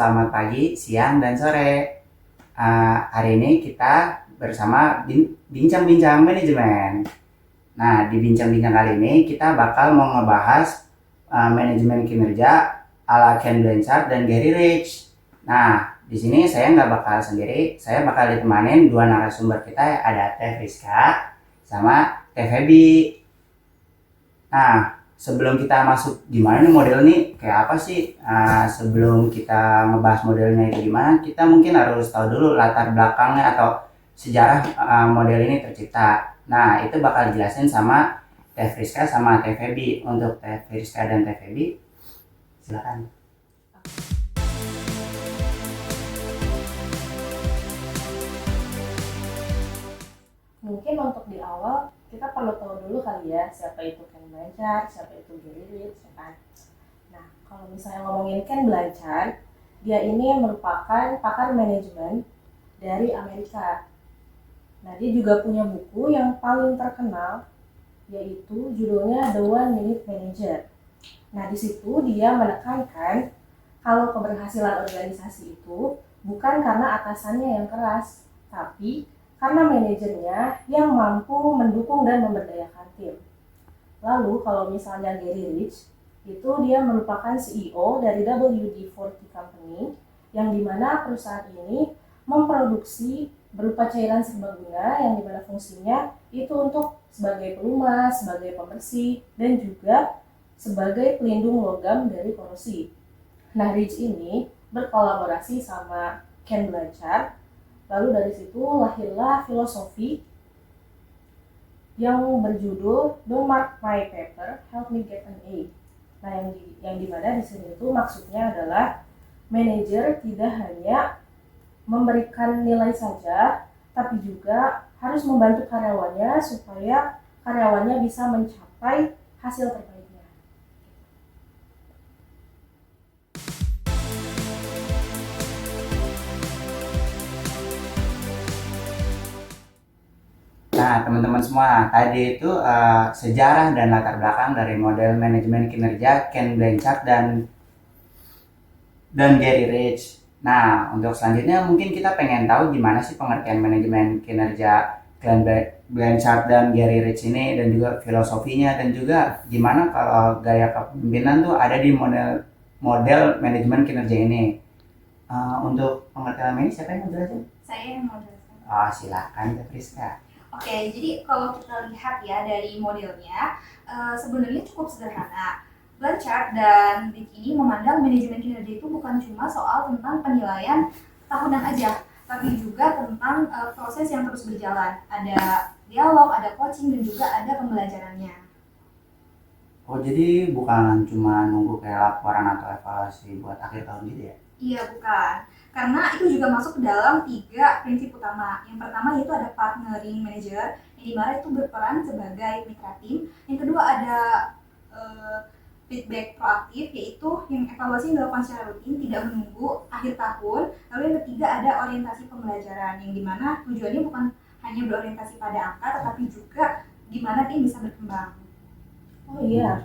selamat pagi, siang, dan sore. Hari ini kita bersama bincang-bincang manajemen. Nah, di bincang-bincang kali ini kita bakal mau ngebahas manajemen kinerja ala Ken Blanchard dan Gary Rich. Nah, di sini saya nggak bakal sendiri, saya bakal ditemanin dua narasumber kita, ada Teh Friska sama Teh Feby. Nah, sebelum kita masuk gimana nih model nih, kayak apa sih? Sebelum kita ngebahas modelnya itu gimana, kita mungkin harus tahu dulu latar belakangnya atau sejarah model ini tercipta. Nah, itu bakal dijelasin sama Teh Friska sama Teh Feby. Untuk Teh Friska dan Teh Feby, silakan. Mungkin untuk di awal kita perlu tahu dulu kali ya siapa itu Ken Blanchard, siapa itu Gary Rich, ya kan? Nah, kalau misalnya ngomongin Ken Blanchard, dia ini merupakan pakar manajemen dari Amerika. Nah, dia juga punya buku yang paling terkenal, yaitu judulnya The One Minute Manager. Nah, di situ dia menekankan kalau keberhasilan organisasi itu bukan karena atasannya yang keras, tapi karena manajernya yang mampu mendukung dan memberdayakan tim. Lalu kalau misalnya Gary Rich, itu dia merupakan CEO dari WD-40 Company, yang dimana perusahaan ini memproduksi berupa cairan serbaguna yang dimana fungsinya itu untuk sebagai pelumas, sebagai pembersih, dan juga sebagai pelindung logam dari korosi. Nah, Rich ini berkolaborasi sama Ken Blanchard. Lalu dari situ lahirlah filosofi yang berjudul Don't Mark My Paper, Help Me Get an A. Nah, yang dimana di sini itu maksudnya adalah manajer tidak hanya memberikan nilai saja, tapi juga harus membantu karyawannya supaya karyawannya bisa mencapai hasil terbaiknya. Nah, teman-teman semua, tadi itu sejarah dan latar belakang dari model manajemen kinerja Ken Blanchard dan Gary Rich. Nah, untuk selanjutnya mungkin kita pengen tahu gimana sih pengertian manajemen kinerja Ken Blanchard dan Gary Rich ini, dan juga filosofinya, dan juga gimana kalau gaya kepemimpinan tuh ada di model manajemen kinerja ini. Untuk pengertian ini siapa yang mau jelasin? Saya yang mau jelasin. Silakan Teh Friska. Oke, jadi kalau kita lihat ya dari modelnya, sebenarnya cukup sederhana. Blanchard dan Rich ini memandang manajemen kinerja itu bukan cuma soal tentang penilaian tahunan aja, tapi juga tentang proses yang terus berjalan. Ada dialog, ada coaching, dan juga ada pembelajarannya. Oh, jadi bukan cuma nunggu kayak laporan atau evaluasi buat akhir tahun gitu ya? Iya, bukan. Karena itu juga masuk ke dalam 3 prinsip utama. Yang pertama yaitu ada partnering manager, yang dimana itu berperan sebagai mitra tim. Yang kedua ada feedback proaktif, yaitu yang evaluasi dilakukan secara rutin, tidak menunggu akhir tahun. Lalu yang ketiga ada orientasi pembelajaran, yang dimana tujuannya bukan hanya berorientasi pada angka, tetapi juga gimana tim bisa berkembang. Oh iya,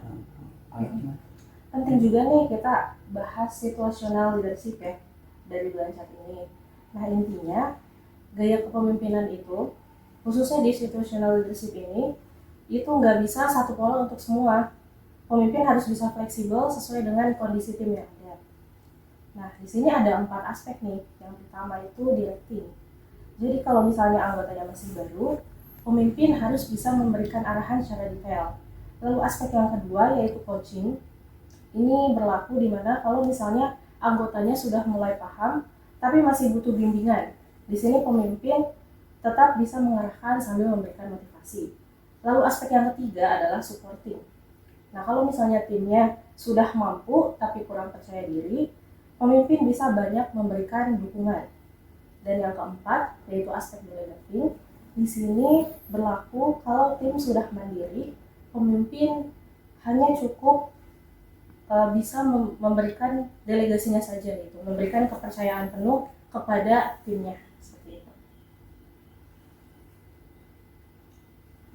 penting juga nih kita bahas situational leadership ya dari Blanchard ini. Nah, intinya gaya kepemimpinan itu, khususnya di situational leadership ini, itu nggak bisa satu pola untuk semua. Pemimpin harus bisa fleksibel sesuai dengan kondisi tim yang ada. Nah, di sini ada 4 aspek nih. Yang pertama itu directing. Jadi kalau misalnya anggotanya masih baru, pemimpin harus bisa memberikan arahan secara detail. Lalu aspek yang kedua yaitu coaching. Ini berlaku di mana kalau misalnya anggotanya sudah mulai paham, tapi masih butuh bimbingan. Di sini pemimpin tetap bisa mengarahkan sambil memberikan motivasi. Lalu aspek yang ketiga adalah supporting. Nah, kalau misalnya timnya sudah mampu tapi kurang percaya diri, pemimpin bisa banyak memberikan dukungan. Dan yang keempat yaitu aspek delegating. Di sini berlaku kalau tim sudah mandiri, pemimpin hanya cukup bisa memberikan delegasinya saja, gitu, memberikan kepercayaan penuh kepada timnya, seperti itu.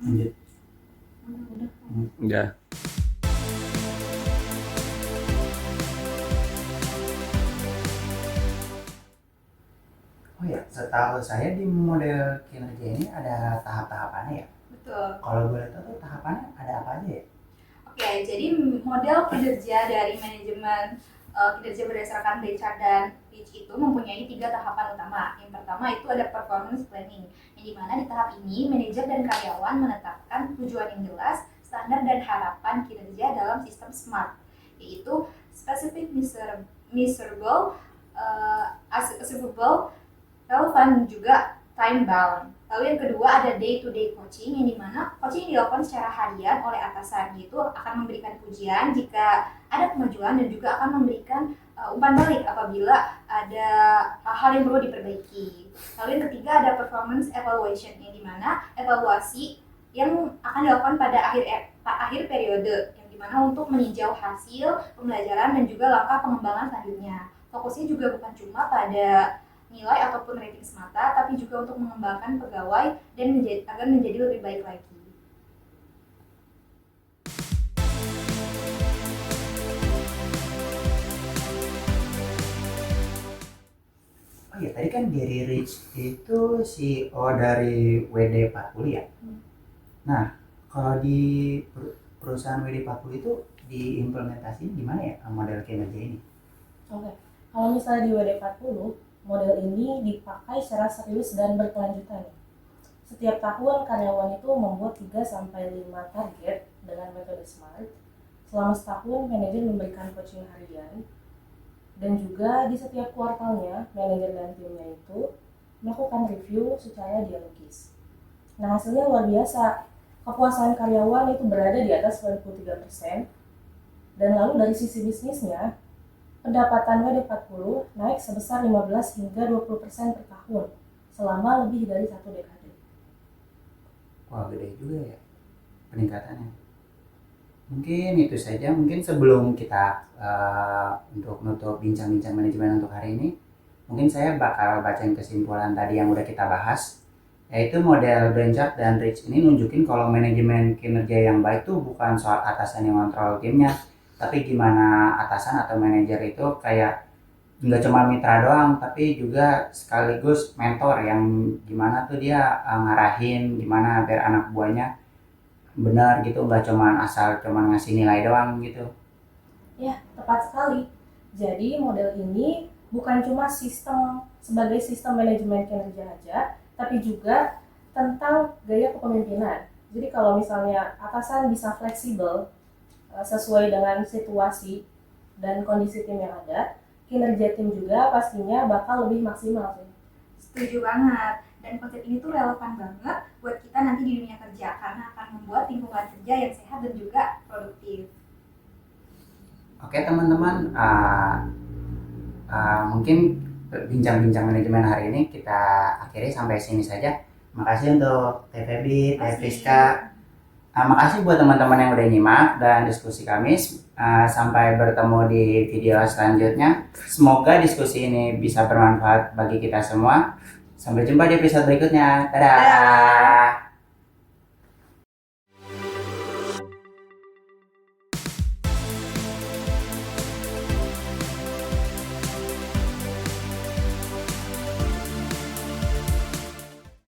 Lanjut. Udah. setahu saya di model kinerja ini ada tahap-tahapannya ya. Betul. Kalau boleh tahu tuh tahapannya ada apa aja ya? Oke, jadi model kinerja dari manajemen kinerja berdasarkan Blanchard dan Fitch itu mempunyai 3 tahapan utama. Yang pertama itu ada performance planning, yang dimana di tahap ini manajer dan karyawan menetapkan tujuan yang jelas, standar dan harapan kinerja dalam sistem SMART, yaitu specific, measurable, achievable, relevant, dan juga time bound. Lalu yang kedua ada day-to-day coaching, yang dimana coaching dilakukan secara harian oleh atasan, yaitu akan memberikan pujian jika ada kemajuan dan juga akan memberikan umpan balik apabila ada hal yang perlu diperbaiki. Lalu yang ketiga ada performance evaluation, yang dimana evaluasi yang akan dilakukan pada akhir periode, yang dimana untuk meninjau hasil pembelajaran dan juga langkah pengembangan selanjutnya. Fokusnya juga bukan cuma pada nilai ataupun rating semata, tapi juga untuk mengembangkan pegawai dan agar menjadi lebih baik lagi. Oh iya, tadi kan Gary Rich itu CEO dari WD40 ya. Nah, kalau di perusahaan WD40 itu diimplementasiin gimana ya model kinerja ini? Oke, kalau misalnya di WD40, model ini dipakai secara serius dan berkelanjutan. Setiap tahun karyawan itu membuat 3-5 target dengan metode SMART. Selama setahun manajer memberikan coaching harian, dan juga di setiap kuartalnya manajer dan timnya itu melakukan review secara dialogis. Nah, hasilnya luar biasa. Kepuasan karyawan itu berada di atas 93%. Dan lalu dari sisi bisnisnya, pendapatan WD40 naik sebesar 15 hingga 20% per tahun selama lebih dari 1 dekade. Wah, gede juga ya peningkatannya. Mungkin itu saja. Mungkin sebelum kita untuk menutup bincang-bincang manajemen untuk hari ini, mungkin saya bakal bacain kesimpulan tadi yang udah kita bahas, yaitu model Blanchard dan Rich ini nunjukin kalau manajemen kinerja yang baik tuh bukan soal atasan yang kontrol timnya, tapi gimana atasan atau manajer itu kayak nggak cuma mitra doang, tapi juga sekaligus mentor yang gimana tuh dia ngarahin gimana biar anak buahnya benar gitu, nggak cuma asal cuma ngasih nilai doang gitu. Ya, tepat sekali. Jadi model ini bukan cuma sebagai sistem manajemen kinerja aja, tapi juga tentang gaya kepemimpinan. Jadi kalau misalnya atasan bisa fleksibel sesuai dengan situasi dan kondisi tim yang ada, kinerja tim juga pastinya bakal lebih maksimal. Setuju banget. Dan konsep ini tuh relevan banget buat kita nanti di dunia kerja, karena akan membuat lingkungan kerja yang sehat dan juga produktif. Oke teman-teman, mungkin bincang-bincang manajemen hari ini kita akhiri sampai sini saja. Makasih untuk Teh Febri, Teh Friska. Makasih buat teman-teman yang udah nyimak dan diskusi kami. Sampai bertemu di video selanjutnya. Semoga diskusi ini bisa bermanfaat bagi kita semua. Sampai jumpa di episode berikutnya. Dadah!